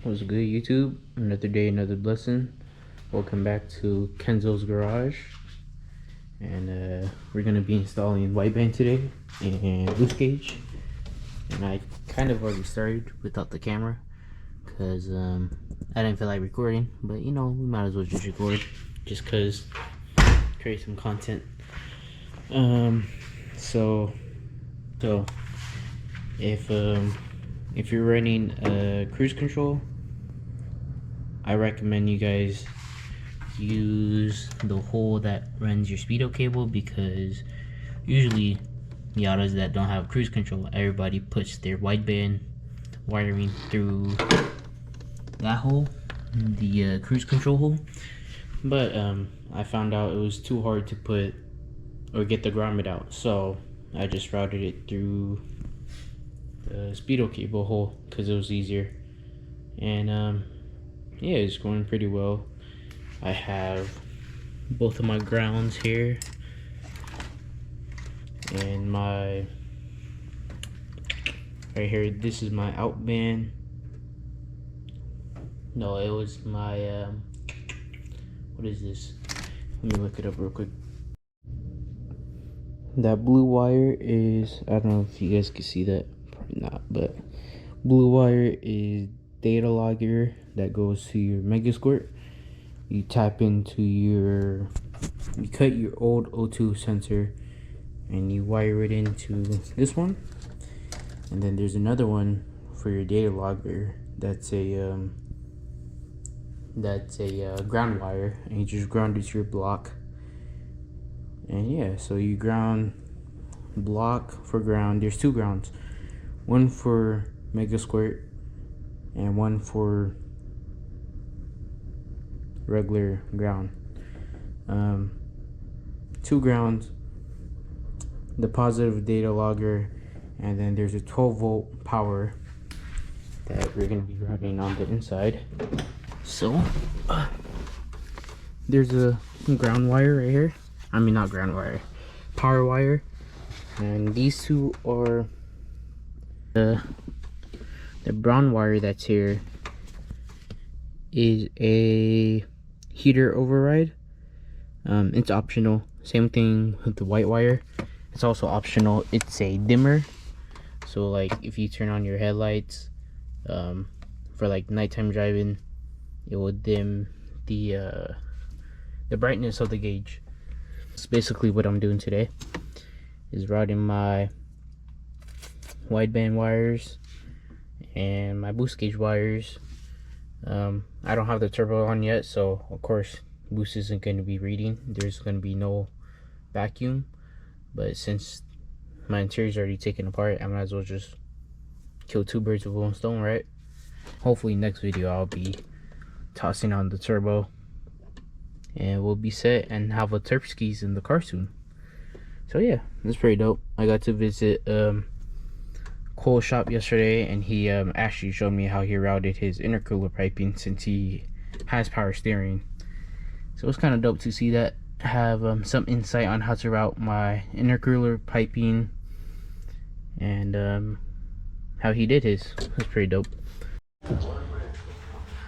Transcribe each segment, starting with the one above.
What's good, YouTube? Another day, another blessing. Welcome back to Kenzo's Garage. And we're going to be installing Wideband today and loose gauge. And I kind of already started without the camera because I didn't feel like recording. But you know, we might as well just record just because create some content. So if you're running cruise control, I recommend you guys use the hole that runs your speedo cable, because usually Miatas that don't have cruise control, everybody puts their wideband wiring through that hole, the cruise control hole. But I found out it was too hard to put or get the grommet out, so I just routed it through the speedo cable hole because it was easier. And yeah, it's going pretty well. I have both of my grounds here, and my right here, this is my out band. No, it was my what is this? Let me look it up real quick. That blue wire is, I don't know if you guys can see that, probably not, but blue wire is data logger that goes to your Megasquirt. You tap into you cut your old O2 sensor and you wire it into this one. And then there's another one for your data logger that's a ground wire, and you just ground it to your block. And yeah, so you ground block for ground. There's two grounds, one for Megasquirt and one for regular ground. Two grounds, the positive data logger, and then there's a 12-volt power that we're going to be running on the inside. So there's a ground wire right here. I mean, not ground wire, power wire. And these two are the brown wire that's here is a heater override. It's optional. Same thing with the white wire. It's also optional. It's a dimmer. So like if you turn on your headlights for like nighttime driving, it will dim the brightness of the gauge. That's basically what I'm doing today, is routing my wideband wires and my boost gauge wires. I don't have the turbo on yet, so of course boost isn't going to be reading. There's going to be no vacuum, but since my interior is already taken apart, I might as well just kill two birds with one stone, right? Hopefully next video I'll be tossing on the turbo and we'll be set and have a turp skis in the car soon. So yeah, that's pretty dope. I got to visit Cole's shop yesterday, and he actually showed me how he routed his intercooler piping, since he has power steering. So it's kind of dope to see that, have some insight on how to route my intercooler piping, and how he did his. That's pretty dope.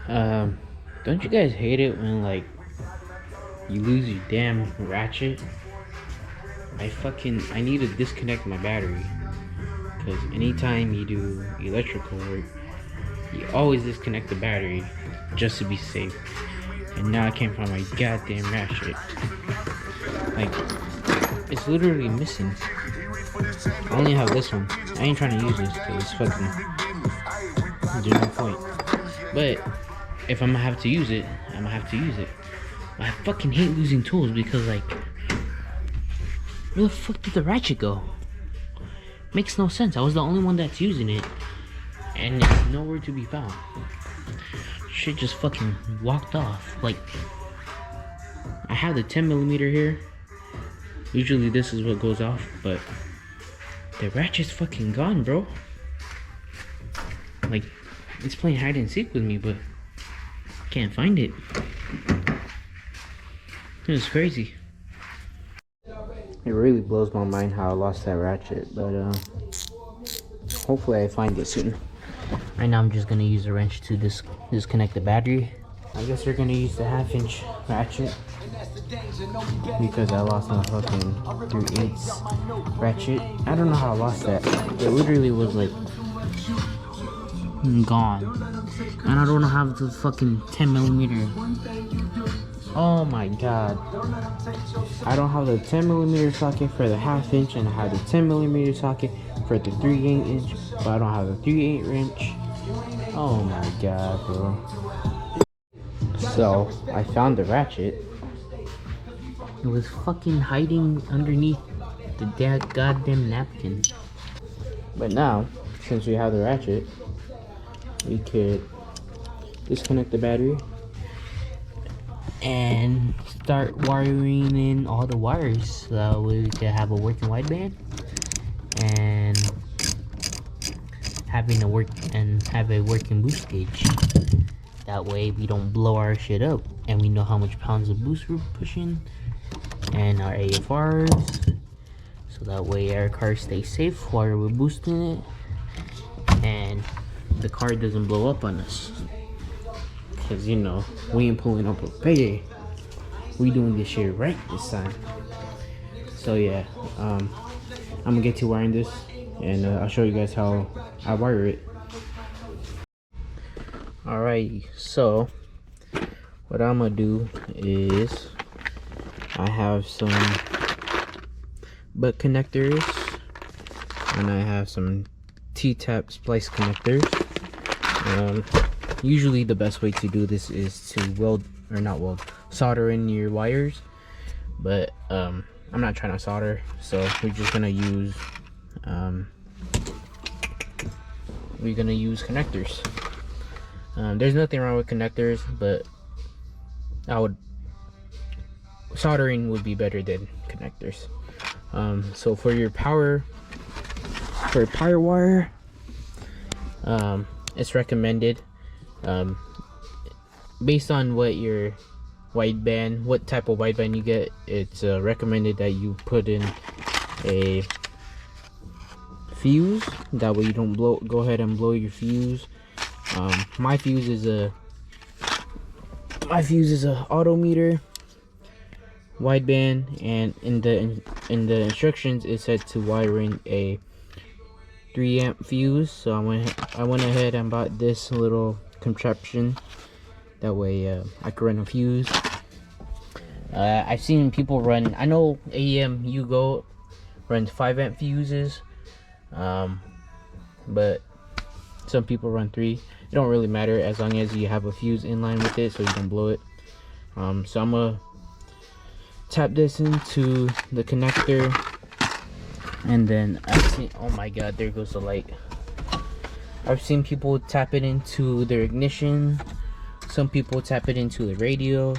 Don't you guys hate it when like you lose your damn ratchet? I need to disconnect my battery, because anytime you do electrical work, you always disconnect the battery just to be safe. And now I can't find my goddamn ratchet. Like, it's literally missing. I only have this one. I ain't trying to use this because it's fucking, there's no point. But if I'm gonna have to use it, I'm gonna have to use it. But I fucking hate losing tools, because like, where the fuck did the ratchet go? Makes no sense. I was the only one that's using it, and it's nowhere to be found. Shit just fucking walked off. Like, I have the 10mm here. Usually this is what goes off, but the ratchet's fucking gone, bro. Like, it's playing hide and seek with me, but I can't find it. It was crazy. It really blows my mind how I lost that ratchet, but hopefully I find it soon. Right now I'm just gonna use a wrench to disconnect the battery. I guess we're gonna use the 1/2-inch ratchet because I lost my fucking 3/8 ratchet. I don't know how I lost that. It literally was like gone. And I don't have the fucking 10mm. Oh my god. I don't have the 10mm socket for the 1/2-inch, and I have the 10mm socket for the 3/8-inch, but I don't have the 3/8 wrench. Oh my god, bro. So, I found the ratchet. It was fucking hiding underneath the goddamn napkin. But now, since we have the ratchet, we could disconnect the battery and start wiring in all the wires so that way we can have a working wideband and have a working boost gauge. That way we don't blow our shit up and we know how much pounds of boost we're pushing and our AFRs, so that way our car stays safe while we're boosting it and the car doesn't blow up on us. Cause you know, we ain't pulling up a payday. We doing this shit right this time. So yeah, I'm gonna get to wiring this and I'll show you guys how I wire it. Alright, so what I'm gonna do is I have some butt connectors and I have some T-tap splice connectors. Usually the best way to do this is to solder in your wires, but I'm not trying to solder, so we're just gonna use connectors. There's nothing wrong with connectors, but soldering would be better than connectors. So for your power wire, it's recommended, based on what type of wideband you get, it's recommended that you put in a fuse. That way you don't go ahead and blow your fuse. My fuse is a autometer wideband, and in the instructions it said to wire in a 3-amp fuse. So I went ahead and bought this little contraption. That way I could run a fuse. I've seen people run, I know AEM Yugo runs 5-amp fuses, but some people run 3. It don't really matter as long as you have a fuse in line with it so you don't blow it. So I'm gonna tap this into the connector, and then oh my god, there goes the light. I've seen people tap it into their ignition, some people tap it into the radio,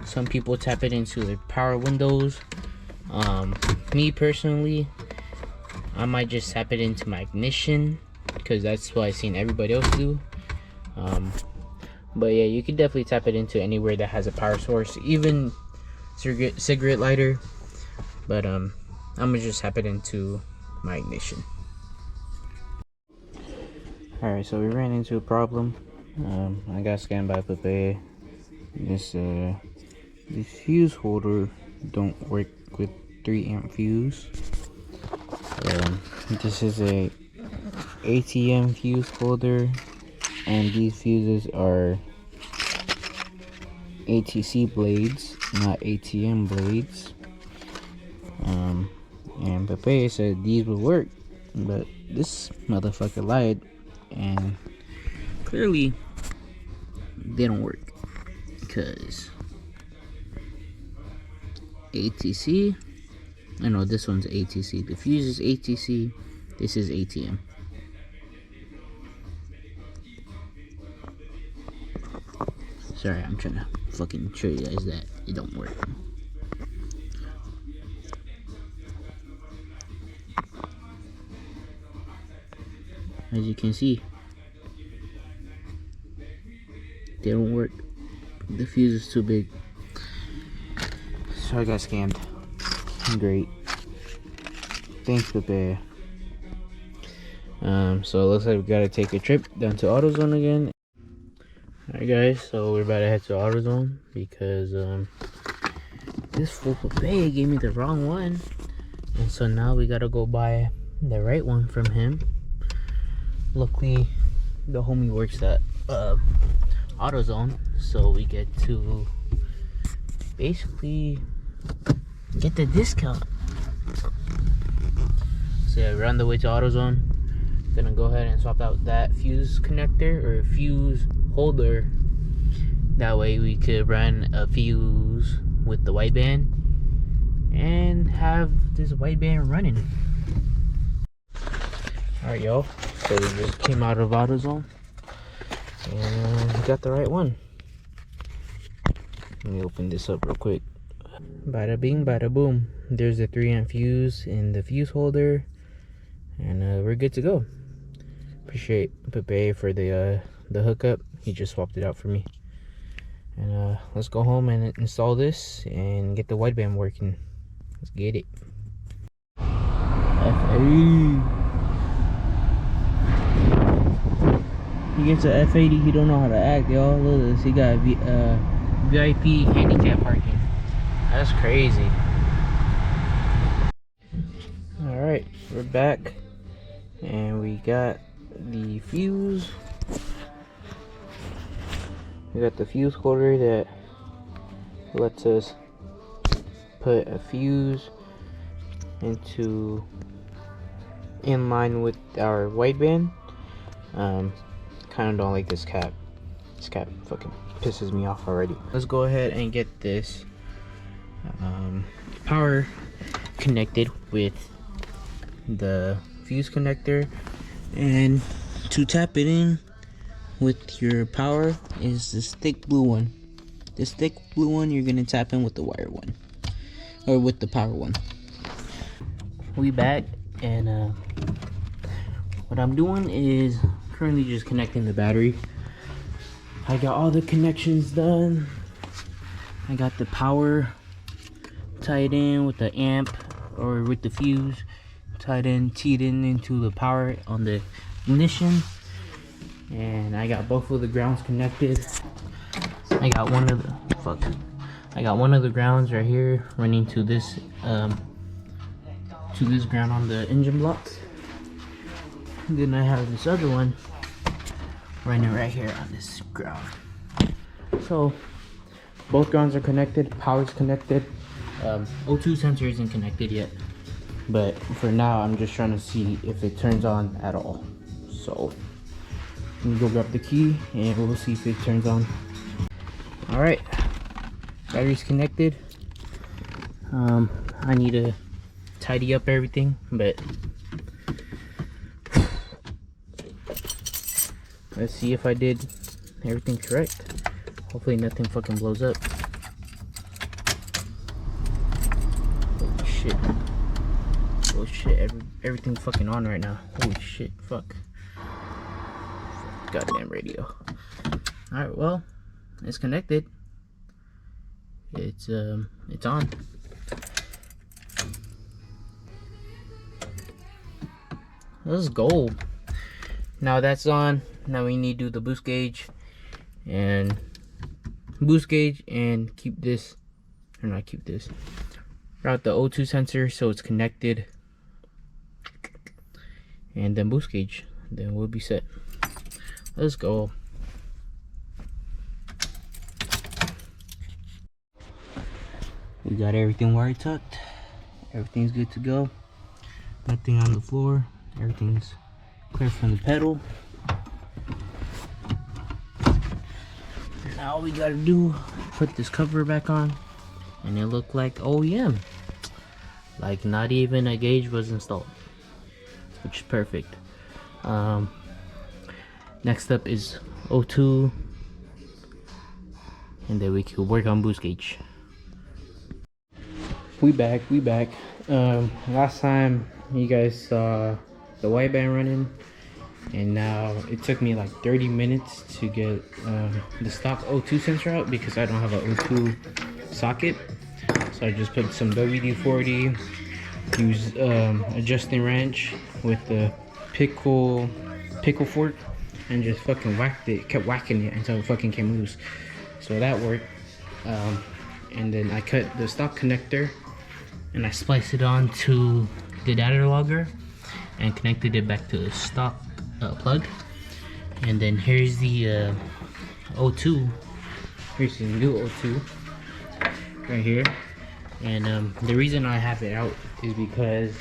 some people tap it into the power windows. Me personally, I might just tap it into my ignition because that's what I've seen everybody else do. But yeah, you can definitely tap it into anywhere that has a power source, even cigarette lighter. But I'm gonna just tap it into my ignition. Alright, so we ran into a problem. I got scanned by Pepe. This fuse holder don't work with 3-amp fuse. This is a ATM fuse holder, and these fuses are ATC blades, not ATM blades. And Pepe said these would work, but this motherfucker lied, and clearly they don't work because ATC, I know this one's ATC, the fuse is ATC, this is ATM. Sorry, I'm trying to fucking show you guys that it don't work. As you can see, they don't work. The fuse is too big. So I got scammed. Great. Thanks, Pepe. So it looks like we gotta take a trip down to AutoZone again. Alright guys, so we're about to head to AutoZone because this fool Pepe gave me the wrong one, and so now we gotta go buy the right one from him. Luckily the homie works at AutoZone, so we get to basically get the discount. So yeah, we're on the way to AutoZone. Gonna go ahead and swap out that fuse connector or fuse holder. That way we could run a fuse with the wideband and have this wideband running. Alright y'all, so we just came out of AutoZone and we got the right one. Let me open this up real quick. Bada bing, bada boom. There's the 3-amp fuse in the fuse holder, and we're good to go. Appreciate Pepe for the hookup. He just swapped it out for me. And let's go home and install this and get the wideband working. Let's get it. F80. He gets a F80. He don't know how to act, y'all. Look at this. He got VIP handicap parking. That's crazy. All right, we're back, and we got the fuse. We got the fuse holder that lets us put a fuse into in line with our wideband. Kind of don't like this cap. This cap fucking pisses me off already. Let's go ahead and get this power connected with the fuse connector, and to tap it in with your power is this thick blue one. This thick blue one you're gonna tap in with the wire one, or with the power one. We back, and what I'm doing is currently just connecting the battery. I got all the connections done. I got the power tied in with the amp or with the fuse, teed in into the power on the ignition, and I got both of the grounds connected. I got one of the grounds right here running to this ground on the engine blocks. And then I have this other one running right here on this ground. So both grounds are connected, power's connected. O2 sensor isn't connected yet, but for now I'm just trying to see if it turns on at all. So let me go grab the key and we'll see if it turns on. All right, battery's connected. I need to tidy up everything, but let's see if I did everything correct. Hopefully nothing fucking blows up. Holy shit. Oh shit, everything's fucking on right now. Holy shit, fuck. Goddamn radio. Alright, well, it's connected. It's on. Let's go. Now that's on. Now we need to do the boost gauge and keep this, or not keep this, route the O2 sensor so it's connected, and then boost gauge, then we'll be set. Let's go. We got everything wire tucked. Everything's good to go. Nothing on the floor. Everything's clear from the pedal. Now all we gotta do, put this cover back on, and it looked like OEM. Like not even a gauge was installed, which is perfect. Next up is O2, and then we can work on boost gauge. We back. Last time you guys saw the wideband running, and now it took me like 30 minutes to get the stock O2 sensor out because I don't have an O2 socket. So I just put some WD-40, use adjusting wrench with the pickle fork and just fucking kept whacking it until it fucking came loose. So that worked. And then I cut the stock connector and I spliced it onto the data logger and connected it back to the stock plug. And then here's the O2. Here's the new O2 right here. And the reason I have it out is because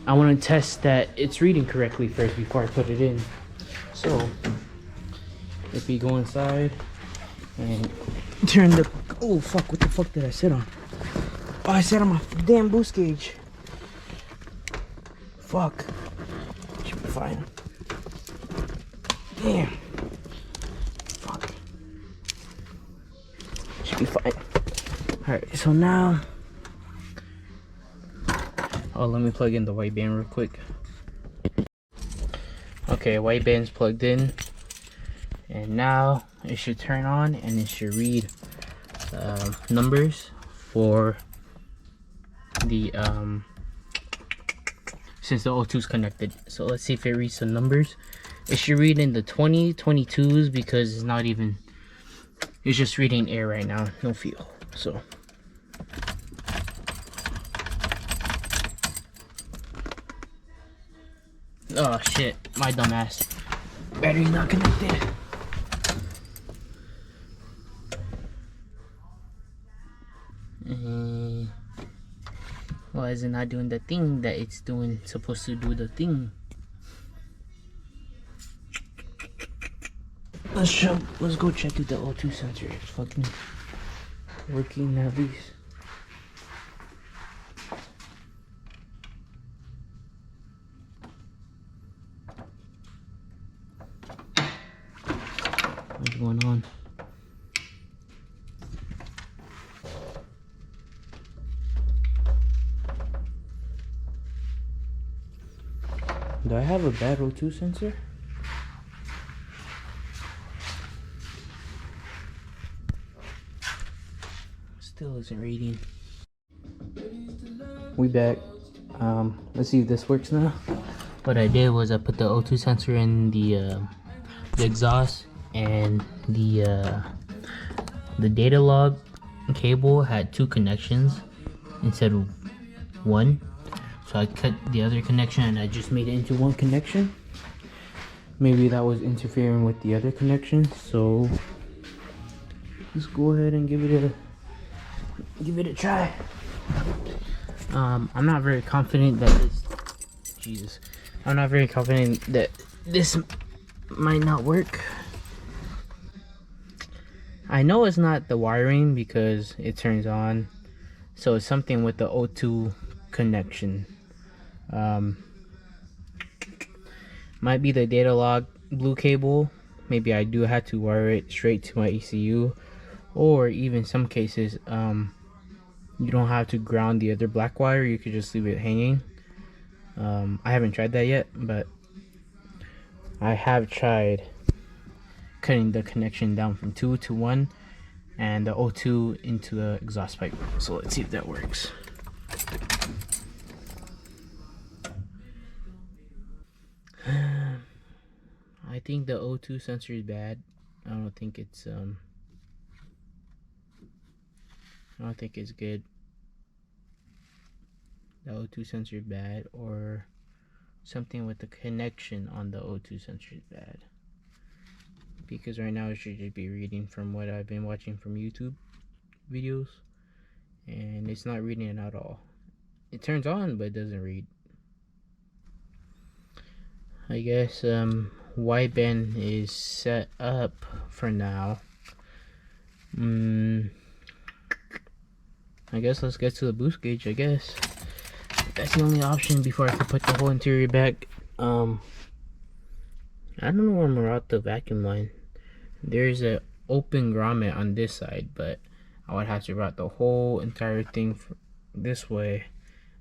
I want to test that it's reading correctly first before I put it in. So if we go inside and turn the, oh fuck, what the fuck did I sit on? Oh, I sat on my damn boost gauge. Fuck. Should be fine. Damn. Fuck. Should be fine. Alright, so now, oh, let me plug in the wideband real quick. Okay, wideband's plugged in, and now it should turn on and it should read numbers for the since the O2 is connected. So let's see if it reads some numbers. It should read in the 22s because it's not even, it's just reading air right now, no fuel. So oh shit, my dumb ass. Battery's not connected. Why is it not doing the thing that it's supposed to do the thing? Let's go check if the O2 sensor is fucking working at least. What's going on? Do I have a bad O2 sensor? Still isn't reading. We back. Let's see if this works now. What I did was I put the O2 sensor in the exhaust, and the data log cable had 2 connections instead of 1. So I cut the other connection and I just made it into 1 connection. Maybe that was interfering with the other connection. So let's go ahead and give it a try. I'm not very confident that I'm not very confident that this might not work. I know it's not the wiring because it turns on, so it's something with the O2 connection. Might be the data log blue cable. Maybe I do have to wire it straight to my ECU, or even some cases you don't have to ground the other black wire, you could just leave it hanging. I haven't tried that yet, but I have tried cutting the connection down from 2 to 1 and the O2 into the exhaust pipe. So let's see if that works. I think the O2 sensor is bad. I don't think it's good. The O2 sensor is bad, or something with the connection on the O2 sensor is bad. Because right now it should just be reading from what I've been watching from YouTube videos, and it's not reading it at all. It turns on but it doesn't read. I guess wideband is set up for now. I guess let's get to the boost gauge. I guess that's the only option before I can put the whole interior back. I don't know where I'm gonna route the vacuum line. There's an open grommet on this side, but I would have to route the whole entire thing this way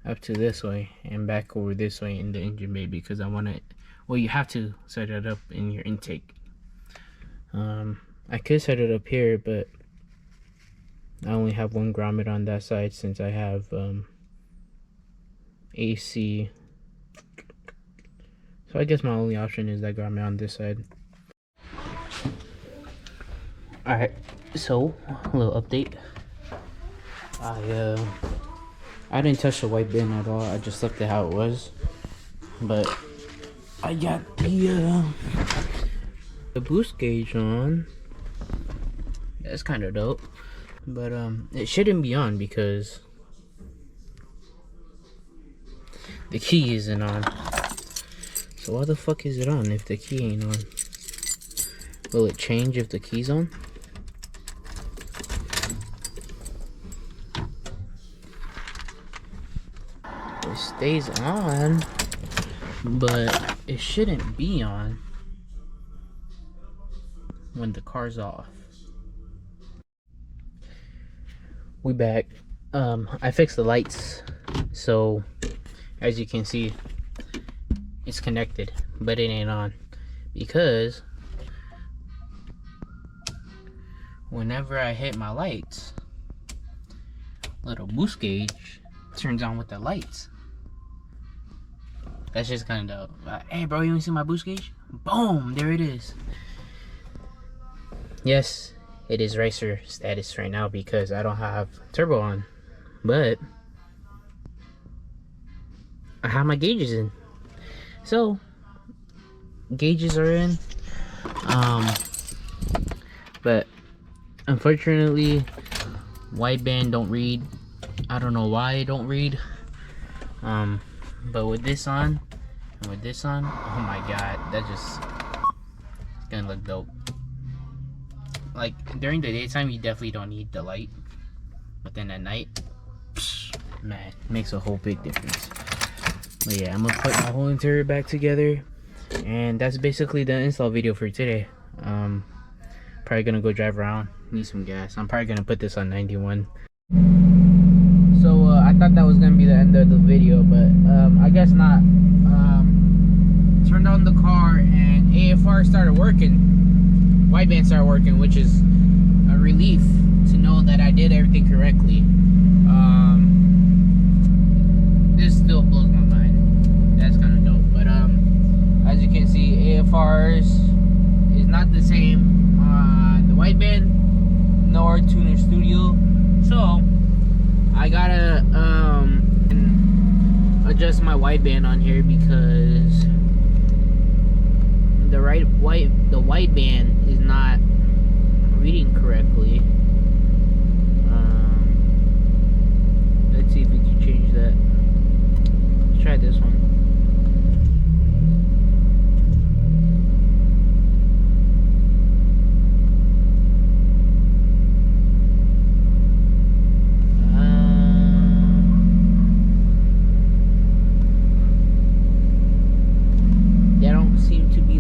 up to this way and back over this way in the engine bay, because I want it. Well, you have to set it up in your intake. I could set it up here, but I only have 1 grommet on that side since I have AC So I guess my only option is that garment on this side. Alright, so a little update. I didn't touch the Wideband at all. I just left it how it was. But I got the boost gauge on. That's kind of dope. But it shouldn't be on because the key isn't on. So why the fuck is it on if the key ain't on? Will it change if the key's on? It stays on, but it shouldn't be on when the car's off. We back. I fixed the lights, so as you can see, it's connected, but it ain't on because whenever I hit my lights, little boost gauge turns on with the lights. That's just kind of dope. Hey bro, you wanna see my boost gauge? Boom, there it is. Yes, it is racer status right now because I don't have turbo on, but I have my gauges in. So gauges are in, but unfortunately wideband don't read. I don't know why it don't read. But with this on and with this on, oh my god, that just, it's gonna look dope. Like during the daytime you definitely don't need the light, but then at night, man, makes a whole big difference. But yeah, I'm gonna put my whole interior back together, and that's basically the install video for today. Probably gonna go drive around, need some gas. I'm probably gonna put this on 91. So I thought that was gonna be the end of the video, but I guess not. Turned on the car and AFR started working. Wideband started working, which is a relief to know that I did everything correctly. This still blows my mind. That's kind of dope. But as you can see, AFRs is not the same on the Wideband nor Tuner Studio. So I gotta adjust my wideband on here because the wideband is not reading correctly. Let's see if we can change that. Let's try this one.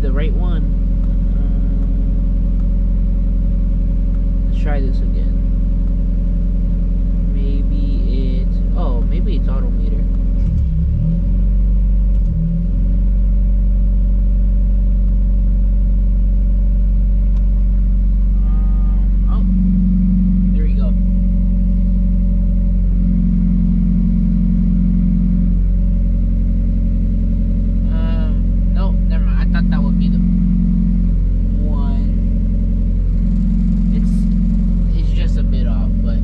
The right one. Let's try this again. Maybe it's, oh, maybe it's autometer. Oh, there we go. No, never mind. I thought that would be the one. It's just a bit off, but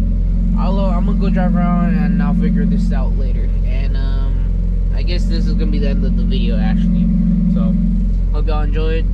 I'm gonna go drive around and I'll figure this out later. And I guess this is gonna be the end of the video actually. So hope y'all enjoyed.